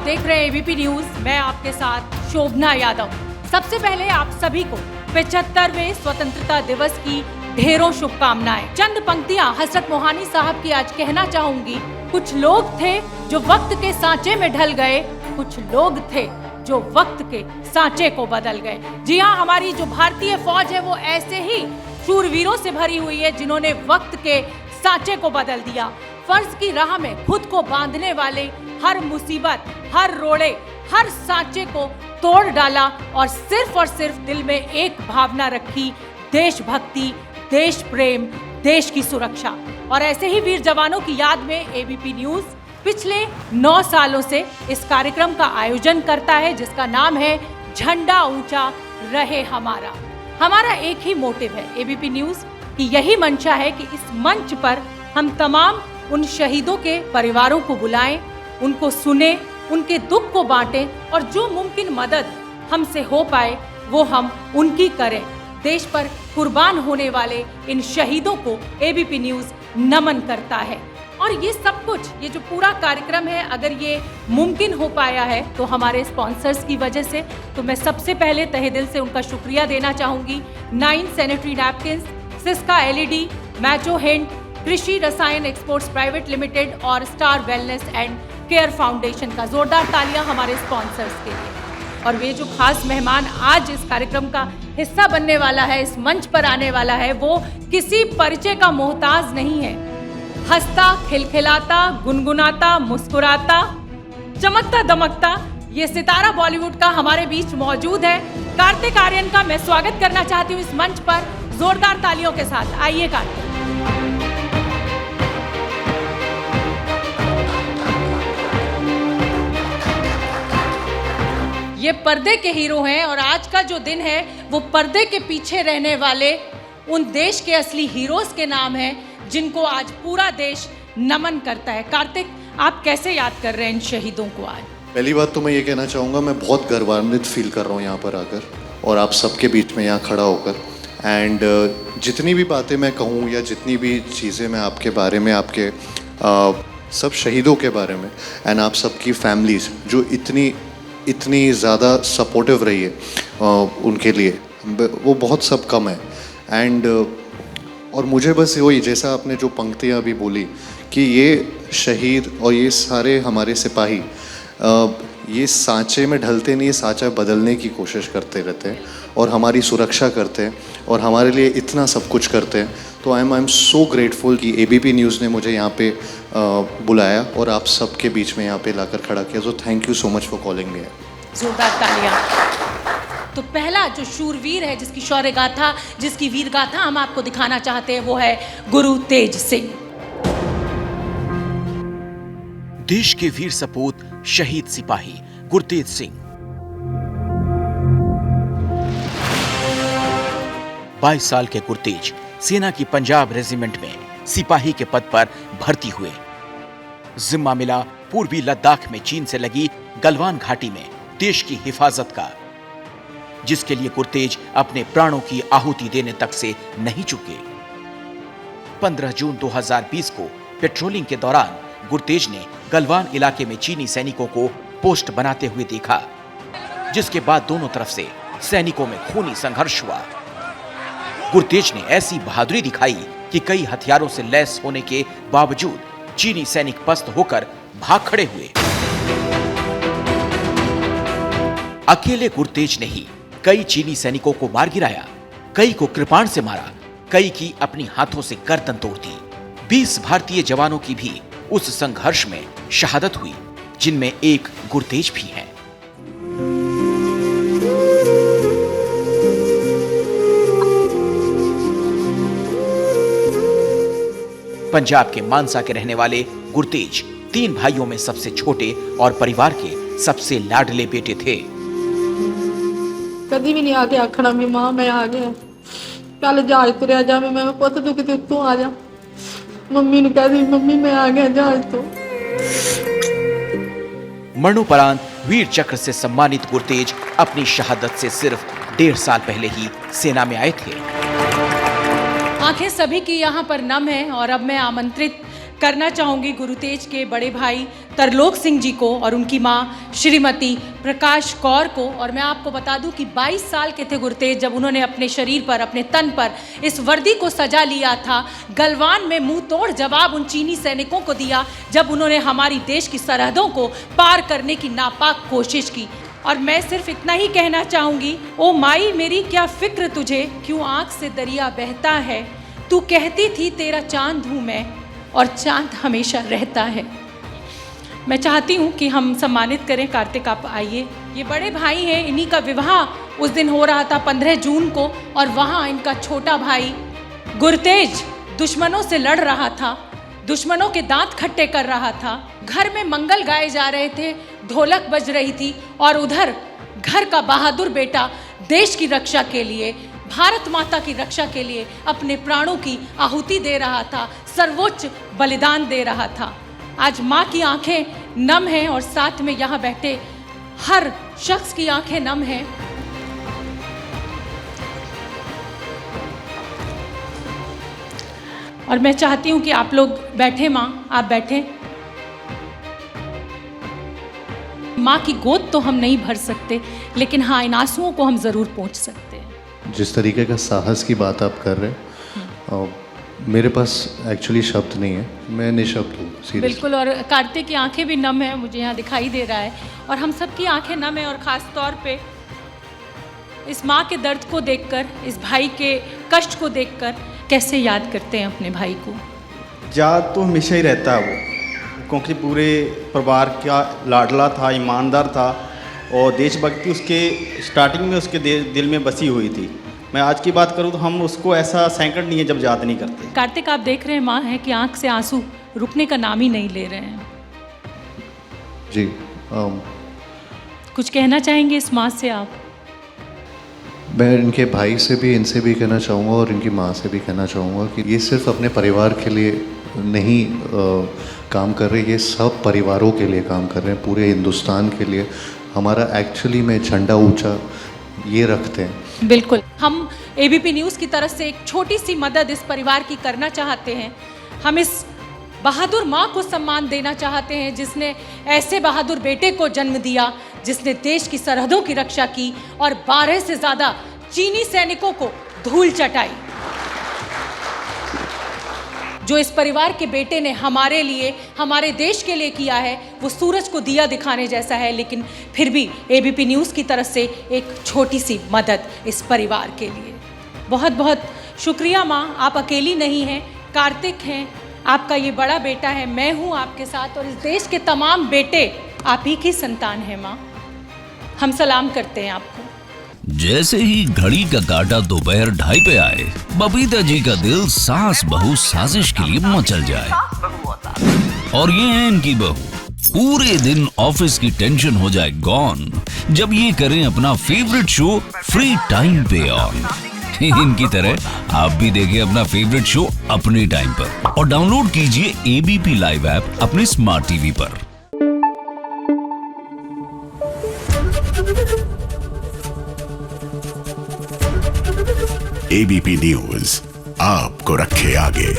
देख रहे हैं एबीपी न्यूज। मैं आपके साथ शोभना यादव। सबसे पहले आप सभी को 75वें स्वतंत्रता दिवस की ढेरों शुभकामनाएं। चंद पंक्तियां हजरत मोहानी साहब की आज कहना चाहूंगी। कुछ लोग थे जो वक्त के सांचे में ढल गए, कुछ लोग थे जो वक्त के सांचे को बदल गए। जी हाँ, हमारी जो भारतीय फौज है वो ऐसे ही शूरवीरों से भरी हुई है जिन्होंने वक्त के सांचे को बदल दिया। फर्ज की राह में खुद को बांधने वाले हर मुसीबत, हर रोड़े, हर सांचे को तोड़ डाला और सिर्फ दिल में एक भावना रखी, देशभक्ति, देश प्रेम, देश की सुरक्षा। और ऐसे ही वीर जवानों की याद में एबीपी न्यूज पिछले 9 सालों से इस कार्यक्रम का आयोजन करता है जिसका नाम है झंडा ऊंचा रहे हमारा। हमारा एक ही मोटिव है एबीपी न्यूज की यही मंशा है कि इस मंच पर हम तमाम उन शहीदों के परिवारों को बुलाएं, उनको सुने, उनके दुख को बांटें और जो मुमकिन मदद हमसे हो पाए वो हम उनकी करें। देश पर कुर्बान होने वाले इन शहीदों को एबीपी न्यूज नमन करता है। और ये सब कुछ, ये जो पूरा कार्यक्रम है, अगर ये मुमकिन हो पाया है तो हमारे स्पॉन्सर्स की वजह से। तो मैं सबसे पहले तहे दिल से उनका शुक्रिया देना चाहूंगी। 9 सैनिटरी नैपकिंस, सिस्का एलईडी, मैचो हिंट, कृषि रसायन एक्सपोर्ट्स प्राइवेट लिमिटेड और star wellness and care foundation का। जोरदार तालियां हमारे स्पॉन्सर्स के लिए। और वे जो खास मेहमान आज इस कार्यक्रम का हिस्सा बनने वाला है, इस मंच पर आने वाला है, वो किसी परिचय का मोहताज नहीं है। हंसता, खिलखिलाता, गुनगुनाता, मुस्कुराता, चमकता दमकता ये सितारा बॉलीवुड का हमारे बीच मौजूद है। कार्तिक आर्यन का मैं स्वागत करना चाहती हूँ इस मंच पर जोरदार तालियों के साथ। आइए कार्तिक। ये पर्दे के हीरो हैं और आज का जो दिन है वो पर्दे के पीछे रहने वाले उन देश के असली हीरोज के नाम है जिनको आज पूरा देश नमन करता है। कार्तिक, आप कैसे याद कर रहे हैं इन शहीदों को आज? पहली बात तो मैं ये कहना चाहूँगा, मैं बहुत गर्वान्वित फील कर रहा हूँ यहाँ पर आकर और आप सबके बीच में यहाँ खड़ा होकर। एंड जितनी भी बातें मैं कहूँ या जितनी भी चीज़ें मैं आपके बारे में, आपके सब शहीदों के बारे में एंड आप सबकी फैमिलीज जो इतनी ज़्यादा सपोर्टिव रही है उनके लिए, वो बहुत सब कम है। एंड और मुझे बस वही, जैसा आपने जो पंक्तियाँ अभी बोली कि ये शहीद और ये सारे हमारे सिपाही ये सांचे में ढलते नहीं, सांचा बदलने की कोशिश करते रहते हैं और हमारी सुरक्षा करते हैं और हमारे लिए इतना सब कुछ करते हैं। तो आई एम सो ग्रेटफुल कि एबीपी न्यूज़ ने मुझे यहाँ पे बुलाया और आप सबके बीच में यहाँ पे लाकर खड़ा किया। So thank you so much for calling me. जोरदार तालियां। तो पहला जो शूरवीर है, जिसकी शौर्य गाथा, जिसकी वीर गाथा हम आपको दिखाना चाहते हैं, वो है गुरु तेज सिंह। देश के वीर सपूत शहीद सिपाही गुरतेज सिंह 22 साल के गुरतेज सेना की पंजाब रेजिमेंट में सिपाही के पद पर भर्ती हुए। जिम्मा मिला पूर्वी लद्दाख में चीन से लगी गलवान घाटी में देश की हिफाजत का, जिसके लिए गुरतेज अपने प्राणों की आहुति देने तक से नहीं चुके। 15 जून 2020 को पेट्रोलिंग के दौरान गुरतेज ने गलवान इलाके में चीनी सैनिकों को पोस्ट बनाते हुए देखा, जिसके बाद दोनों तरफ से सैनिकों में खूनी संघर्ष हुआ। गुरतेज ने ऐसी बहादुरी दिखाई कि कई हथियारों से लैस होने के बावजूद चीनी सैनिक पस्त होकर भाग खड़े हुए। अकेले गुरतेज ने ही कई चीनी सैनिकों को मार गिराया, कई को कृपाण से मारा, कई की अपनी हाथों से गर्दन तोड़ दी। 20 भारतीय जवानों की भी उस संघर्ष में शहादत हुई, जिनमें एक गुरतेज भी है। पंजाब के मानसा के रहने वाले गुरतेज 3 भाइयों में सबसे छोटे और परिवार के सबसे लाडले बेटे थे। कभी भी नहीं आके आखना भी मां मैं आ गया, कल जहाज तुरया जावे, मैं पुत तू किते उत्तों आ जा। मम्मी ने कह दी मम्मी मैं आ गया जहाज तो। मरणोपरांत वीर चक्र से सम्मानित गुरतेज अपनी शहादत से सिर्फ 1.5 साल पहले ही सेना में आए थे। आंखें सभी की यहाँ पर नम है और अब मैं आमंत्रित करना चाहूँगी गुरुतेज के बड़े भाई तरलोक सिंह जी को और उनकी माँ श्रीमती प्रकाश कौर को। और मैं आपको बता दूं कि 22 साल के थे गुरुतेज जब उन्होंने अपने शरीर पर, अपने तन पर इस वर्दी को सजा लिया था। गलवान में मुंह तोड़ जवाब उन चीनी सैनिकों को दिया जब उन्होंने हमारी देश की सरहदों को पार करने की नापाक कोशिश की। और मैं सिर्फ इतना ही कहना चाहूँगी, ओ माई मेरी क्या फिक्र तुझे, क्यों आँख से दरिया बहता है, तू कहती थी तेरा चांद हूँ मैं और चांद हमेशा रहता है। मैं चाहती हूँ कि हम सम्मानित करें। कार्तिक आप आइए। ये बड़े भाई हैं, इन्हीं का विवाह उस दिन हो रहा था 15 जून को, और वहाँ इनका छोटा भाई गुरतेज दुश्मनों से लड़ रहा था, दुश्मनों के दांत खट्टे कर रहा था। घर में मंगल गाए जा रहे थे, ढोलक बज रही थी, और उधर घर का बहादुर बेटा देश की रक्षा के लिए, भारत माता की रक्षा के लिए अपने प्राणों की आहुति दे रहा था, सर्वोच्च बलिदान दे रहा था। आज माँ की आंखें नम हैं और साथ में यहाँ बैठे हर शख्स की आंखें नम हैं। और मैं चाहती हूँ कि आप लोग बैठे, माँ आप बैठें। माँ की गोद तो हम नहीं भर सकते, लेकिन हाँ इन आंसुओं को हम ज़रूर पोंछ सकते हैं। जिस तरीके का साहस की बात आप कर रहे हैं, मेरे पास एक्चुअली शब्द नहीं है, मैं निशब्द हूँ सीरियसली। बिल्कुल। और कार्तिक की आंखें भी नम हैं, मुझे यहाँ दिखाई दे रहा है, और हम सब की आंखें नम हैं। और ख़ास तौर पे इस माँ के दर्द को देखकर, इस भाई के कष्ट को देखकर कैसे याद करते हैं अपने भाई को। याद तो हमेशा ही रहता है वो, क्योंकि पूरे परिवार का लाडला था, ईमानदार था, और देशभक्ति उसके स्टार्टिंग में उसके दिल में बसी हुई थी। मैं आज की बात करूँ तो हम उसको ऐसा सेकंड नहीं है जब याद नहीं करते। कार्तिक आप देख रहे हैं माँ है कि आंख से आंसू रुकने का नाम ही नहीं ले रहे हैं। जी कुछ कहना चाहेंगे इस माँ से आप? मैं इनके भाई से भी, इनसे भी कहना चाहूँगा और इनकी माँ से भी कहना चाहूँगा कि ये सिर्फ अपने परिवार के लिए नहीं काम कर रहे, ये सब परिवारों के लिए काम कर रहे हैं, पूरे हिंदुस्तान के लिए। हमारा एक्चुअली में झंडा ऊंचा ये रखते हैं। बिल्कुल। हम एबीपी न्यूज़ की तरफ से एक छोटी सी मदद इस परिवार की करना चाहते हैं। हम इस बहादुर माँ को सम्मान देना चाहते हैं जिसने ऐसे बहादुर बेटे को जन्म दिया, जिसने देश की सरहदों की रक्षा की और 12 से ज़्यादा चीनी सैनिकों को धूल चटाई। जो इस परिवार के बेटे ने हमारे लिए, हमारे देश के लिए किया है, वो सूरज को दिया दिखाने जैसा है। लेकिन फिर भी एबीपी न्यूज़ की तरफ से एक छोटी सी मदद इस परिवार के लिए। बहुत बहुत शुक्रिया माँ, आप अकेली नहीं हैं, कार्तिक हैं, आपका ये बड़ा बेटा है, मैं हूँ आपके साथ, और इस देश के तमाम बेटे आप ही की संतान है माँ। हम सलाम करते हैं आपको। जैसे ही घड़ी का काटा दोपहर 2:30 पे आए, बबीता जी का दिल सास बहू साजिश के लिए मचल जाए। और ये है इनकी बहू, पूरे दिन ऑफिस की टेंशन हो जाए गॉन जब ये करें अपना फेवरेट शो फ्री टाइम पे ऑन। इनकी तरह आप भी देखें अपना फेवरेट शो अपने टाइम पर और डाउनलोड कीजिए एबीपी लाइव ऐप अपने स्मार्ट टीवी पर। एबीपी न्यूज आपको रखे आगे।